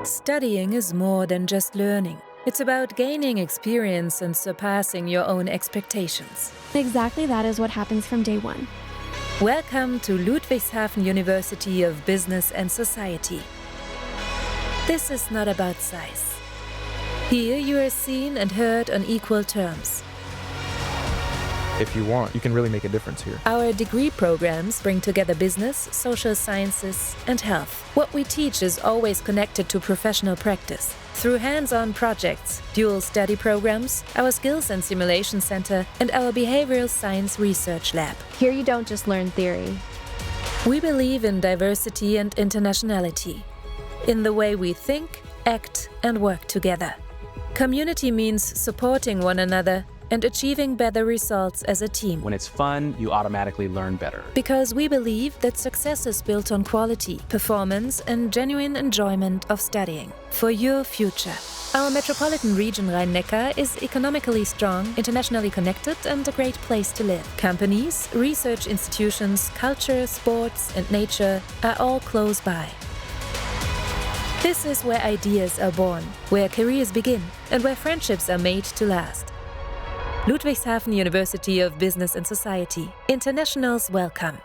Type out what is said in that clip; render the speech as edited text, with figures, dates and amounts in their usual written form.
Studying is more than just learning. It's about gaining experience and surpassing your own expectations. Exactly that is what happens from day one. Welcome to Ludwigshafen University of Business and Society. This is not about size. Here you are seen and heard on equal terms. If you want, you can really make a difference here. Our degree programs bring together business, social sciences, and health. What we teach is always connected to professional practice. Through hands-on projects, dual study programs, our Skills and Simulation Center, and our Behavioral Science Research Lab. Here you don't just learn theory. We believe in diversity and internationality, in the way we think, act, and work together. Community means supporting one another and achieving better results as a team. When it's fun, you automatically learn better. Because we believe that success is built on quality, performance, and genuine enjoyment of studying for your future. Our metropolitan region Rhein-Neckar is economically strong, internationally connected, and a great place to live. Companies, research institutions, culture, sports, and nature are all close by. This is where ideas are born, where careers begin, and where friendships are made to last. Ludwigshafen University of Business and Society. Internationals welcome.